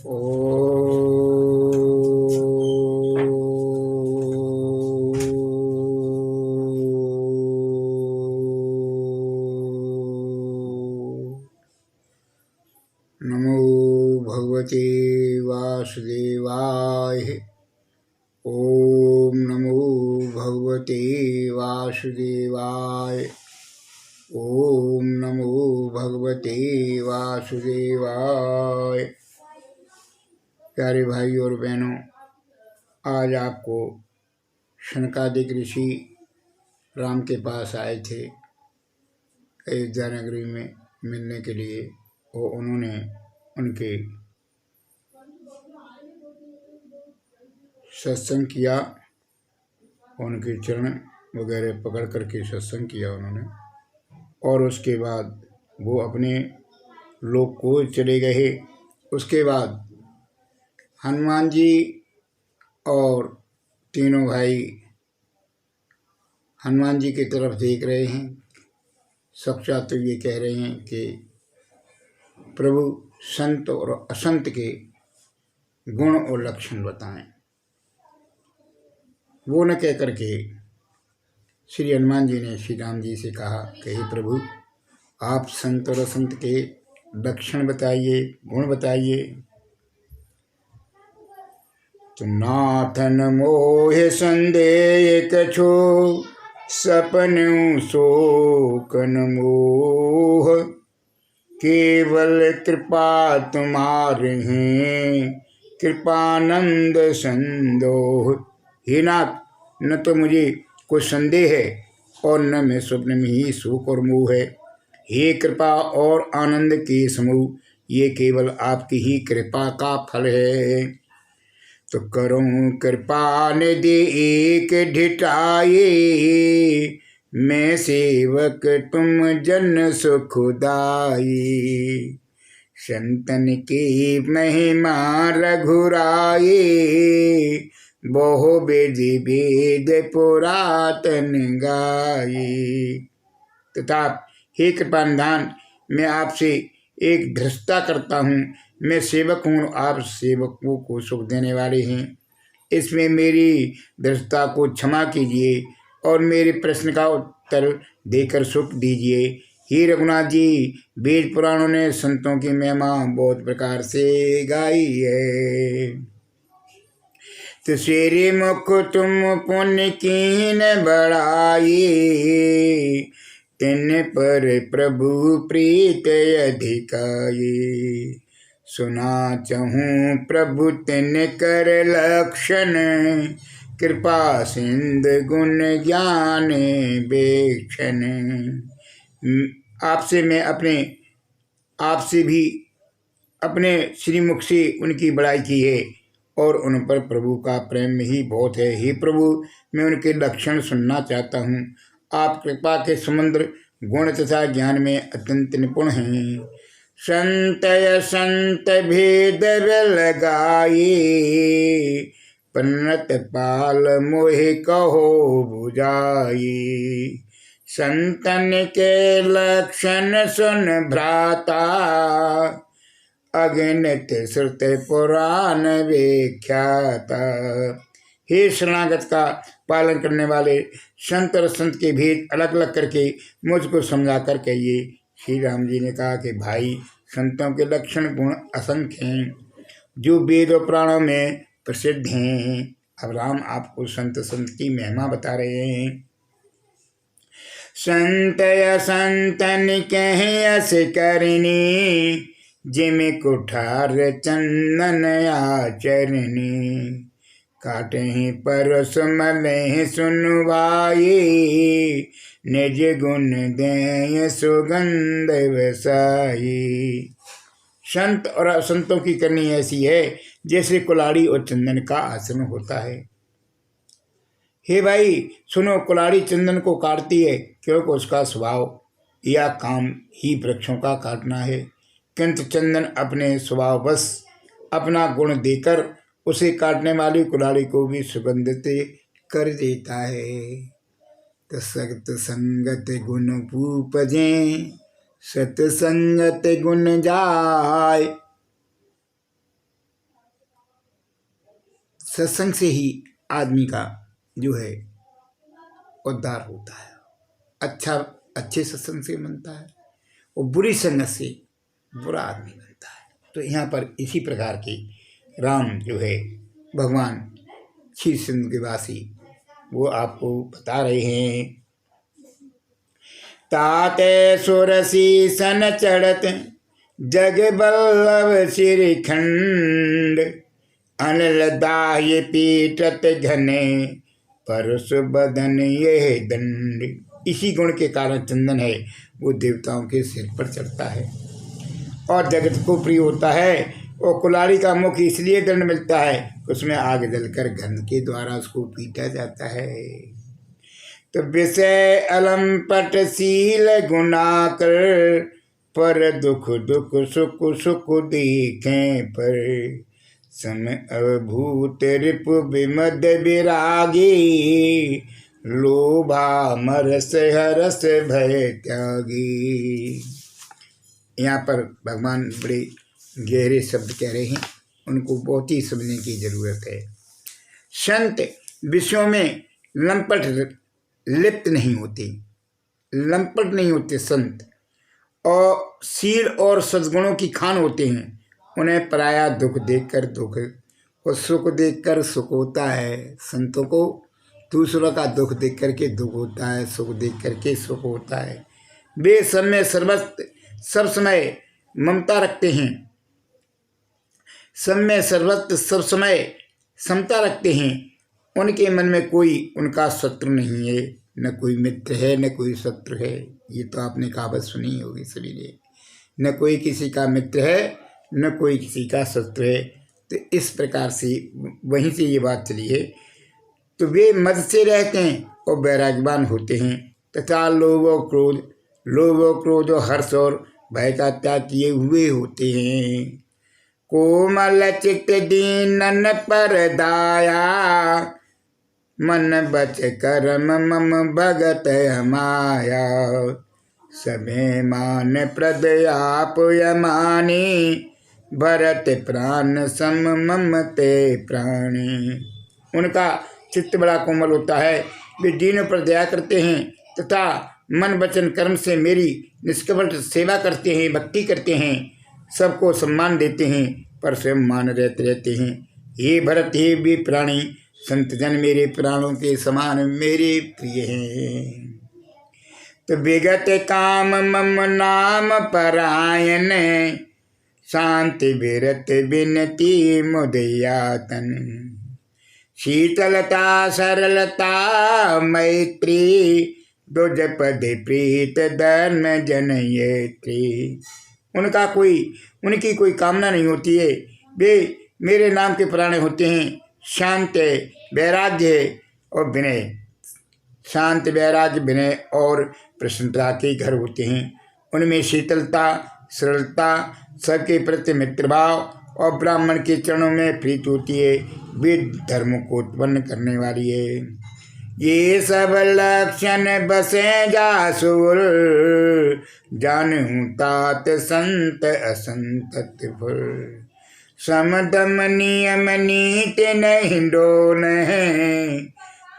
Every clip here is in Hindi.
नमो भगवते वासुदेवाय। ओम नमो भगवते वासुदेवाय। ओम नमो भगवते वासुदेवाय। प्यारे भाई और बहनों, आज आपको शनकादिक ऋषि राम के पास आए थे अयोध्या नगरी में मिलने के लिए, और उन्होंने उनके सत्संग किया, उनके चरण वगैरह पकड़ करके सत्संग किया उन्होंने। और उसके बाद वो अपने लोक को चले गए। उसके बाद हनुमान जी और तीनों भाई हनुमान जी की तरफ देख रहे हैं। साक्षात तो ये कह रहे हैं कि प्रभु संत और असंत के गुण और लक्षण बताएं। वो न कह करके श्री हनुमान जी ने श्री राम जी से कहा कि हे प्रभु, आप संत और असंत के लक्षण बताइए, गुण बताइए। तो नाथन मोह संदेह कछो, सपन शोकन मोह, केवल कृपा तुम्हारे हैं, कृपानंद संदोह। हे नाथ, न तो मुझे कोई संदेह है और न मैं स्वप्न में ही शोक और मोह है। हे कृपा और आनंद के समूह, ये केवल आपकी ही कृपा का फल है। तो करूं कृपा निधि एक ढिठाई, मैं सेवक तुम जन सुखदाई। संतन की महिमा रघुराई, बहु वेदी वेद पुरातन गाई। तथा हे कृपानिधान, मैं आपसे एक धृष्टता करता हूँ। मैं सेवक हूँ, आप सेवकों को सुख देने वाले हैं। इसमें मेरी धृष्टता को क्षमा कीजिए और मेरे प्रश्न का उत्तर देकर सुख दीजिए। हे रघुनाथ जी, वेद पुराणों ने संतों की महिमा बहुत प्रकार से गाई है। तो शेरे मुख तुम पुण्य कीन बढ़ाई, तिन पर प्रभु प्रीत अधिकाई। सुना चहूँ प्रभु तिन कर लक्षण, कृपा सिंध गुण ज्ञान बेक्षण। आपसे भी अपने श्रीमुख से उनकी बड़ाई की है और उन पर प्रभु का प्रेम ही बहुत है। हे प्रभु, मैं उनके लक्षण सुनना चाहता हूँ। आप कृपा के समुद्र गुण तथा ज्ञान में अत्यंत निपुण हैं। संत संत भेद लगाए, पन्नत पाल मोहि कहो बुझाई। संतन के लक्षण सुन भ्राता, अगणित श्रुति पुराण व्याख्याता। हे शरणागत का पालन करने वाले संत और संत के भेद अलग अलग करके मुझको समझा कर कहिए। श्री राम जी ने कहा कि भाई, संतों के लक्षण गुण असंख्य हैं जो वेद और पुराणों में प्रसिद्ध हैं। अब राम आपको संत संत की महिमा बता रहे हैं। संत असंतन कहे अस करनी, जिम कुठार चंदन आचरणी। काटे परस मले सुनवाई, निज गुण दे सुगंध वसाई। संत और असंतों की करनी ऐसी है जैसे कुल्हाड़ी और चंदन का आचरण होता है। हे भाई सुनो, कुल्हाड़ी चंदन को काटती है क्योंकि उसका स्वभाव या काम ही वृक्षों का काटना है, किंतु चंदन अपने स्वभाव बस अपना गुण देकर उसे काटने वाली कुल्हाड़ी को भी सुगंधित कर देता है। तो सत संगत गुण उपजे, सत संगत गुण जाय। सत्संग से ही आदमी का जो है उद्धार होता है। अच्छे सत्संग से बनता है और बुरी संगत से बुरा आदमी बनता है। तो यहाँ पर इसी प्रकार के राम जो है भगवान क्षीर सिंधु के वासी वो आपको बता रहे हैं। ताते सुरसी सन चढ़त जग बल्लभ श्रीखंड अनल दाह्य पीटत घने परस बदन ये दंड। इसी गुण के कारण चंदन है वो देवताओं के सिर पर चढ़ता है और जगत को प्रिय होता है। और कुल्हाड़ी का मुख इसलिए दंड मिलता है उसमें आग जलकर घन के द्वारा उसको पीटा जाता है। तो विषय अलंपट शील गुणाकर पर दुख दुख सुख सुख देखें पर सम अभूत रिपु विमद विरागी लोभा मरस हरस भय त्यागी। यहाँ पर भगवान बड़े गहरे शब्द कह रहे हैं, उनको बहुत ही समझने की जरूरत है। संत विषयों में लंपट लिप्त नहीं होते, लंपट नहीं होते संत, और शील और सद्गुणों की खान होते हैं। उन्हें पराया दुख देखकर दुख और सुख देखकर सुख होता है। संतों को दूसरों का दुख देख करके दुख होता है, सुख देख करके सुख होता है। वे सब में सब समय ममता रखते हैं, सब में सर्वत्र सब समय समता रखते हैं। उनके मन में कोई उनका शत्रु नहीं है, न कोई मित्र है न कोई शत्रु है। ये तो आपने कहावत सुनी होगी सभी ने, न कोई किसी का मित्र है न कोई किसी का शत्रु है। तो इस प्रकार से वहीं से ये बात चली है। तो वे मद से रहते हैं और वैराग्यवान होते हैं तथा लोभ और क्रोध और हर्ष और भय का त्याग किए हुए होते हैं। कोमल चित्त दीनन पर दाया मन बच कर्म मम भगत हमाया सबे मान प्रद आप यमानी भरत प्राण सम ममते प्राणी। उनका चित्त बड़ा कोमल होता है, वे दीनों पर दया करते हैं तथा मन वचन कर्म से मेरी निष्कपट सेवा करते हैं, भक्ति करते हैं, सबको सम्मान देते हैं पर स्वयं मान रहते हैं। हे भरत हे भी प्राणी संत जन मेरे प्राणों के समान मेरे प्रिय हैं। तो विगत काम मम नाम परायण शांति विरत विनती मुदयातन शीतलता सरलता मैत्री दुजपद प्रीत धर्म जनयत्री। उनकी कोई कामना नहीं होती है, वे मेरे नाम के प्राण होते हैं। शांत वैराग्य और विनय, शांत वैराग्य विनय और प्रसन्नता के घर होते हैं। उनमें शीतलता सरलता सबके प्रति मित्रभाव और ब्राह्मण के चरणों में प्रीत होती है। वे धर्म को उत्पन्न करने वाली है। ये सब लक्षण बसे जासुर जानहु तात संत असंत फुर समदम नियम नीति नहीं डोल है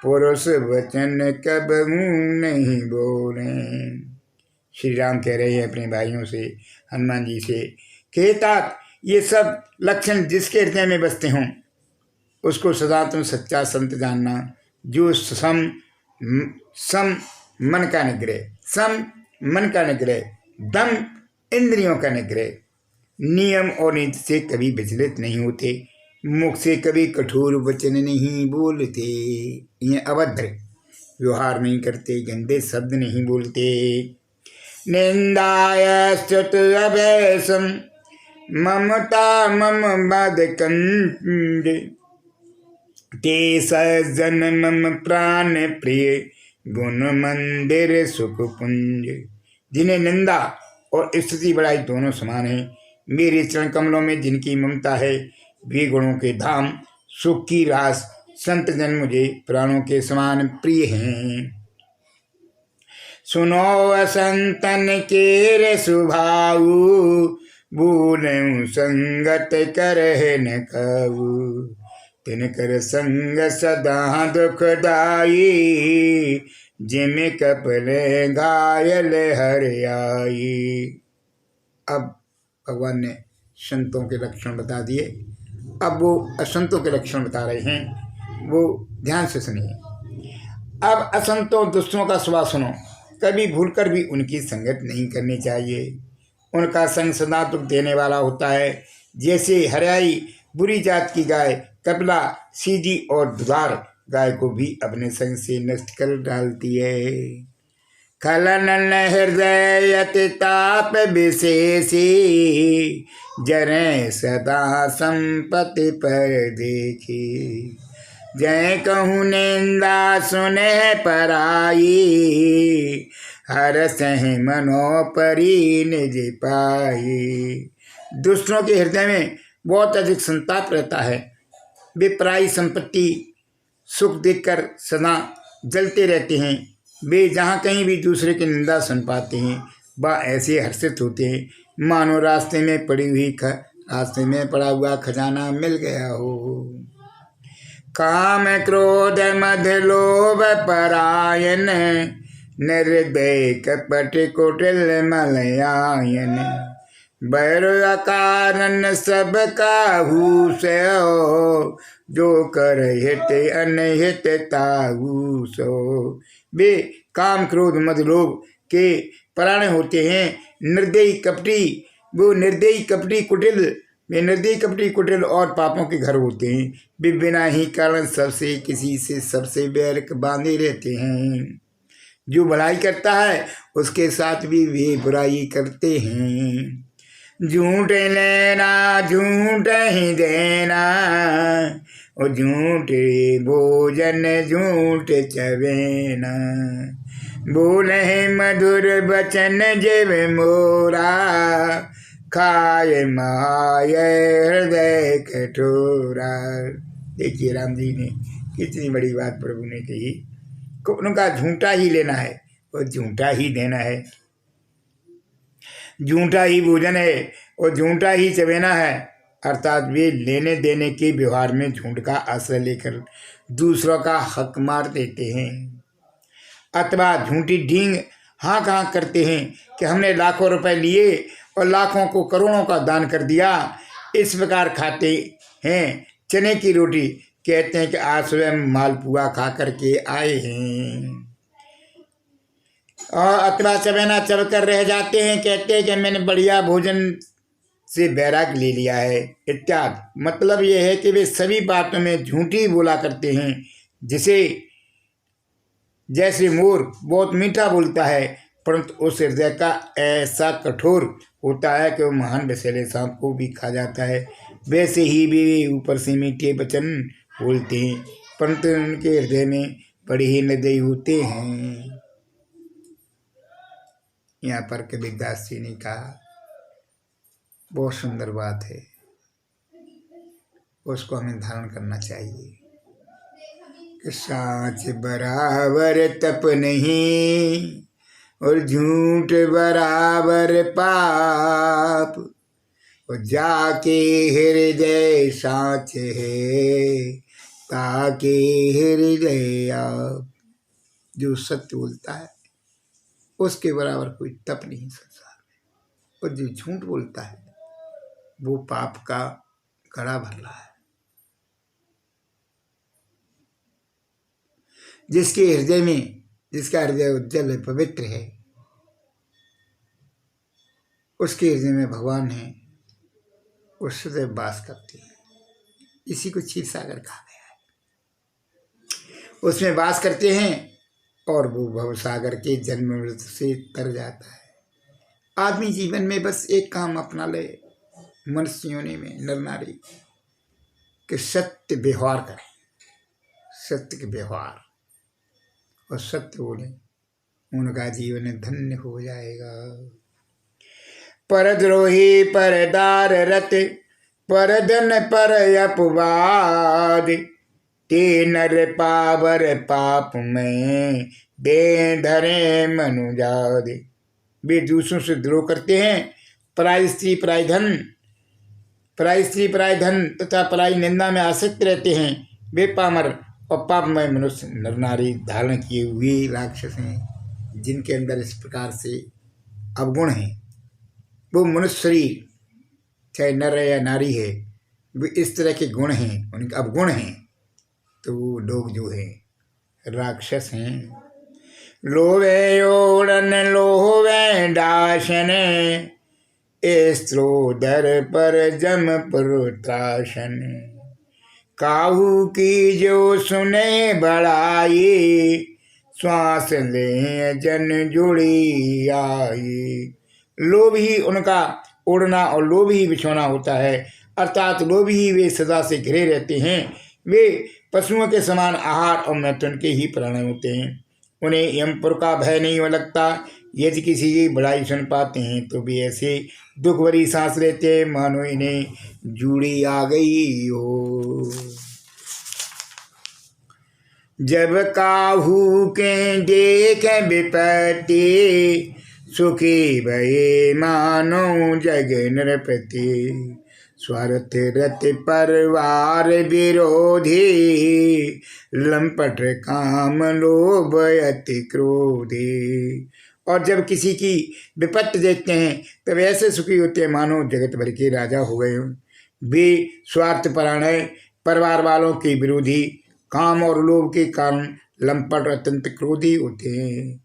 पुरुष वचन कबहू नहीं बोले। श्री राम कह रहे हैं अपने भाइयों से, हनुमान जी से, कहता ये सब लक्षण जिसके हृदय में बसते हों उसको सदा तुम सच्चा संत जानना। जो सम मन का निग्रह, सम मन का निग्रह, दम इंद्रियों का निग्रह, नियम और नीति से कभी विचलित नहीं होते, मुख से कभी कठोर वचन नहीं बोलते, ये अभद्र व्यवहार नहीं करते, गंदे शब्द नहीं बोलते। निंदाय स्तुत अभयसम ममता मम बद कंद ते सज्जन मम प्राण प्रिय गुण मंदिर सुख पुंज। जिन्हें निंदा और स्तुति बड़ाई दोनों समान है, मेरे चरण कमलों में जिनकी ममता है वे गुणों के धाम सुख की रास संत जन मुझे प्राणों के समान प्रिय हैं। सुनो संतन के सुभाऊ भूलूं संगत करह न कहू तिन कर संग सदा दुखदाई, जिम कपले घायल हर आई। अब भगवान ने संतों के लक्षण बता दिए। अब वो असंतों के लक्षण बता रहे हैं, वो ध्यान से सुनिए। अब असंतों दुष्टों का स्वभाव सुनो। कभी भूलकर भी उनकी संगत नहीं करनी चाहिए। उनका संग सदा दुख देने वाला होता है। जैसे हरियाई बुरी जात की गाय, कपिला सीधी और दुधार गाय को भी अपने संग से नष्ट कर डालती है। खलन हृदय अति ताप विशेषी, जरे सदा संपत्ति पर देखी। जय कहूँ निंदा सुने पराई, हर सह मनो परी निज पाई। दुष्टों के हृदय में बहुत अधिक संताप रहता है। वे पराई संपत्ति सुख देखकर सदा जलते रहते हैं। वे जहाँ कहीं भी दूसरे की निंदा सुन पाते हैं, वह ऐसे हर्षित होते हैं मानो रास्ते में पड़ा हुआ खजाना मिल गया हो। काम क्रोध मद लोभ परायण, निर्दय कपट कुटिल मलयायन। बैर कारण सब काहू से हो, जो कर हित अनहित ताहू सो। वे काम क्रोध मद लोभ के परायण होते हैं। निर्दयी कपटी, वो निर्दयी कपटी कुटिल, वे निर्दयी कपटी कुटिल और पापों के घर होते हैं। वे बिना ही कारण सबसे किसी से सबसे बैर बांधे रहते हैं। जो भलाई करता है उसके साथ भी वे बुराई करते हैं। झूठ लेना झूठ ही देना, और झूठे भोजन झूठ चवेना। बोले मधुर बचन जिव मोरा, खाए माय हृदय कठोरा। देखिए राम जी ने कितनी बड़ी बात प्रभु ने कही। उनका झूठा ही लेना है और झूठा ही देना है। झूठा ही भोजन है और झूठा ही चवेना है। अर्थात वे लेने देने के व्यवहार में झूठ का आश्रय लेकर दूसरों का हक मार देते हैं, अथवा झूठी ढींग हाँक हाँक करते हैं कि हमने लाखों रुपए लिए और लाखों को करोड़ों का दान कर दिया। इस प्रकार खाते हैं चने की रोटी, कहते हैं कि आज सुबह मालपुआ खा करके आए हैं। और अथवा चबेना चब कर रह जाते हैं, कहते हैं कि मैंने बढ़िया भोजन से बैराग ले लिया है इत्यादि। मतलब यह है कि वे सभी बातों में झूठी बोला करते हैं। जैसे मोर बहुत मीठा बोलता है, परंतु उस हृदय का ऐसा कठोर होता है कि वो महान विषैले सांप को भी खा जाता है। वैसे ही वे ऊपर से मीठे वचन बोलते हैं, परंतु उनके हृदय में बड़े ही निर्दयी होते हैं। यहाँ पर कबीरदास जी ने कहा, बहुत सुंदर बात है, उसको हमें धारण करना चाहिए कि साँच बराबर तप नहीं और झूठ बराबर पाप, और जाके हृदय साँच है ताके हृदय आप। जो सत्य बोलता है उसके बराबर कोई तप नहीं संसार में, और जो झूठ बोलता है वो पाप का घड़ा भर रहा है। जिसके हृदय में, जिसका हृदय उज्जवल है, पवित्र है, उसके हृदय में भगवान है, वो सदैव वास करते हैं। इसी को क्षीर सागर कहा गया है। उसमें वास करते हैं और वो भवसागर के जन्म मृत्यु से तर जाता है। आदमी जीवन में बस एक काम अपना ले, मनुष्य योनि में नर नारी, कि सत्य व्यवहार करें, सत्य के व्यवहार और सत्य बोले, उनका जीवन धन्य हो जाएगा। परद्रोही परदार रत, परधन पर अपवाद, ते नर पावर पाप में दे धरे मनुजाद। वे दूसरों से द्रोह करते हैं, पराई स्त्री पराई धन पराई स्त्री, पराय धन तथा पराई निंदा में आसक्त रहते हैं, वे पामर और पापमय मनुष्य नर नारी धारण किए हुए राक्षस हैं, जिनके अंदर इस प्रकार से अवगुण हैं। वो मनुष्य शरीर चाहे नर है या नारी है, वे इस तरह के गुण हैं, उनके अवगुण हैं, तो वो लोग जो हैं राक्षस हैं। लोवे ओड़न लोवे डाशन, स्त्रोदर पर जम पुरुत्राशन। काहू की जो सुने बड़ाई, श्वास ले जन जुड़ी आई। लोभ ही उनका उड़ना और लोभ ही बिछोना होता है, अर्थात लोभ ही वे सदा से घिरे रहते हैं। वे पशुओं के समान आहार और मैथुन के ही प्राणी होते हैं। उन्हें यमपुर का भय नहीं लगता। यदि किसी की बड़ाई सुन पाते हैं तो भी ऐसे दुख भरी सांस लेते हैं मानो इन्हें जूड़ी आ गई हो। जब काहू के देख विपत्ति, सुखी भये मानो जग नृपति। स्वार्थ रत परवार विरोधी, लंपट काम लोभ अति क्रोधी। और जब किसी की विपत्ति देखते हैं तब ऐसे सुखी होते हैं मानो जगत भर के राजा हो गए हों। वे स्वार्थपरायण है, परिवार वालों के विरोधी, काम और लोभ के कारण लंपट और अत्यंत क्रोधी होते हैं।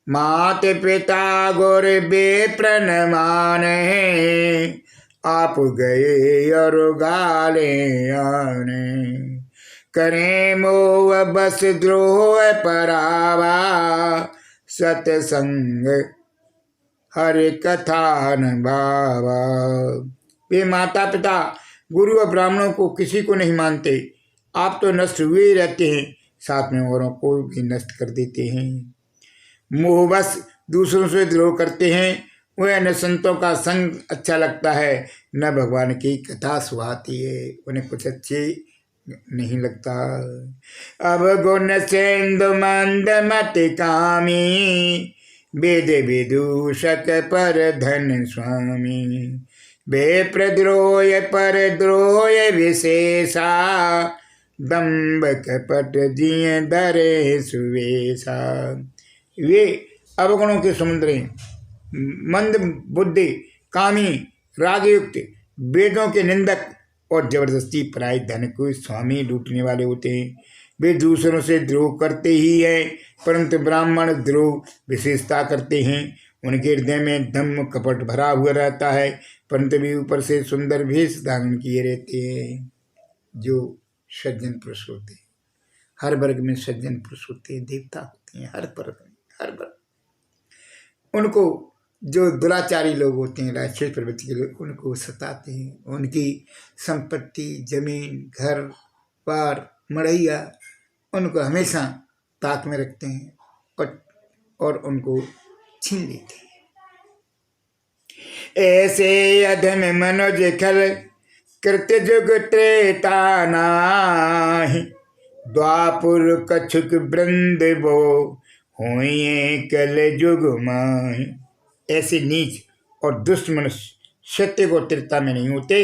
मात पिता गुर बेप्रन माने, आप गए और गाले आने। करें मोह बस द्रोह परावा, सतसंग हरि कथा न भावा। वे माता पिता गुरु और ब्राह्मणों को किसी को नहीं मानते। आप तो नष्ट हुए ही रहते हैं, साथ में औरों को भी नष्ट कर देते हैं। मोह बस दूसरों से द्रोह करते हैं। वह न संतों का संग अच्छा लगता है, न भगवान की कथा सुहाती है, उन्हें कुछ अच्छे नहीं लगता। अब गुण सेंदु मंद मति कामी, वेद विदूषक पर धन स्वामी। वे प्रद्रोह पर द्रोह विशेषा, दम्भ कपट दिए दरे सुवेशा। वे अवगुणों के समुद्र हैं, मंद बुद्धि, कामी, रागयुक्त, वेदों के निंदक और जबरदस्ती पराय धन को स्वामी लूटने वाले होते हैं। वे दूसरों से द्रोह करते ही हैं, परंतु ब्राह्मण द्रोह विशेषता करते हैं। उनके हृदय में दम्भ कपट भरा हुआ रहता है, परंतु वे ऊपर से सुंदर वेश धारण किए रहते हैं। जो सज्जन पुरुष होते हैं, हर वर्ग में सज्जन पुरुष होते हैं, देवता होते हैं, हर वर्ग में, हर वर्ग। उनको जो दुराचारी लोग होते हैं, राक्षस प्रवृत्ति के लोग, उनको सताते हैं। उनकी संपत्ति, जमीन, घर बार, मड़ैया, उनको हमेशा ताक में रखते हैं और उनको छीन लेते हैं। ऐसे अधम मनोज खल कृत्य जुग त्रेता नाहि, द्वापुर कछुक वृंद वो होइए कल जुग माहि। ऐसे नीच और दुष्ट मनुष्य सत्य को त्रेता में नहीं होते,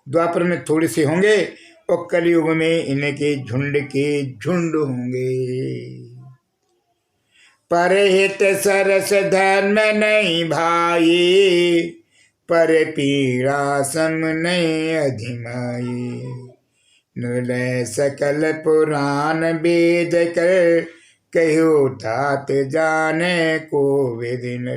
द्वापर में थोड़े से होंगे और कलयुग में इनके झुंड होंगे। परहित सरस धर्म नहीं भाई, पर पीड़ा सम नहीं अधिमाई। निर्लय सकल पुराण वेद कर, कहो तात जाने को वेदिन।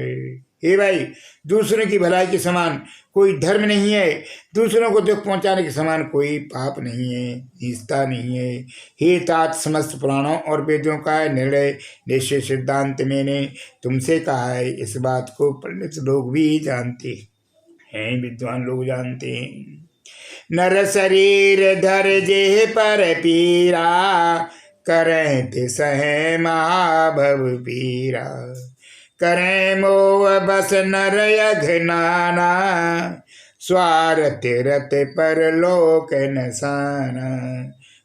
हे भाई, दूसरों की भलाई के समान कोई धर्म नहीं है, दूसरों को दुख पहुंचाने के समान कोई पाप नहीं है, नीचता नहीं है। हे तात, समस्त पुराणों और वेदों का निर्णय निश्चय सिद्धांत मैंने तुमसे कहा है। इस बात को पंडित लोग भी जानते हैं, विद्वान लोग जानते हैं। नर शरीर धर जे पर पीरा, करें ते सहे महाभव पीरा। करें मोह बस नर अघनाना, स्वार्थ रत पर लोक नसाना।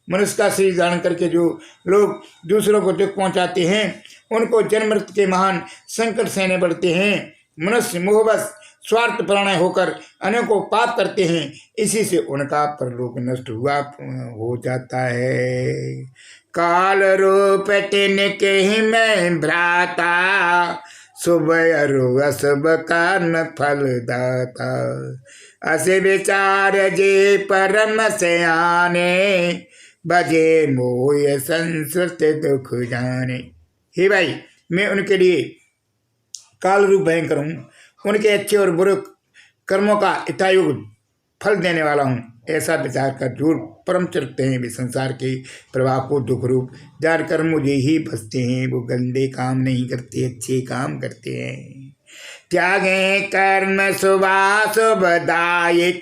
मनुष्य का शरीर धारण करके जो लोग दूसरों को दुख पहुंचाते हैं, उनको जन्म मृत्यु के महान संकट सहने पड़ते हैं। मनुष्य मोहवश स्वार्थपरायण होकर अनेकों पाप करते हैं, इसी से उनका परलोक नष्ट हुआ हो जाता है। काल रूप तिनके ही मैं भ्राता, शुभ अरु अशुभ कर्म फल दाता। अस विचार जे परम सयाने, बजे मोय संस्कृत दुख जाने। हे भाई, मैं उनके लिए काल रूप भयंकर हूँ, उनके अच्छे और बुरे कर्मों का यथायुग फल देने वाला हूँ, ऐसा विचार कर जो परम चरते हैं वे संसार के प्रभाव को दुख रूप जानकर मुझे ही बसते हैं। वो गंदे काम नहीं करते, अच्छे काम करते हैं। त्यागे कर्म शुभाशुभदायक,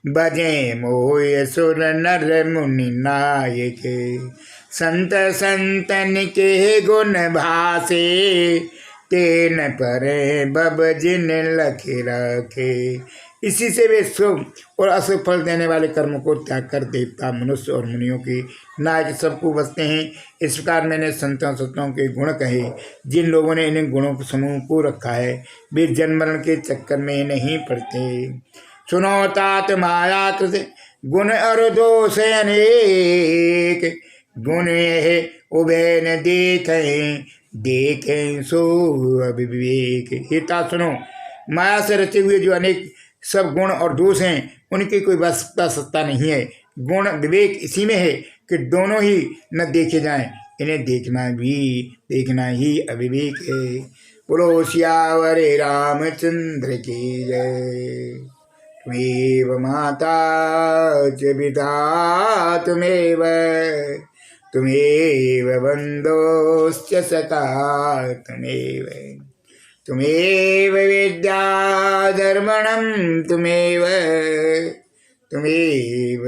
बजे मोय सुर नर मुनि नायक। संत संतन के गुण भासे, तेन परे बब जिन लखे रखे। इसी से वे शुभ और अशुभ फल देने वाले कर्मों को त्याग कर देवता, मनुष्य और मुनियों के नायक सबको बसते हैं। इस प्रकार मैंने संतों सतों के गुण कहे। जिन लोगों ने इन गुणों के समूह को रखा है वे जन्म मरण के चक्कर में नहीं पड़ते। सुनो तात माया कृत गुण और दोष अनेक, गुण उभय न देखें सो अविवेक। हिता सुनो, माया से रचे हुए जो अनेक सब गुण और दोष हैं उनकी कोई वस्तुता सत्ता नहीं है। गुण विवेक इसी में है कि दोनों ही न देखे जाएं, इन्हें देखना ही अविवेक है। बोलो सियावर रामचंद्र की जय। त्वमेव माता च पिता त्वमेव बन्धोश्च सखा त्वमेव विद्या धर्मणं त्वमेव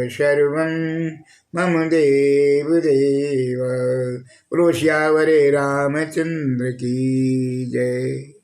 सर्वं मम देव। बोलो श्यावरे रामचंद्र की जय।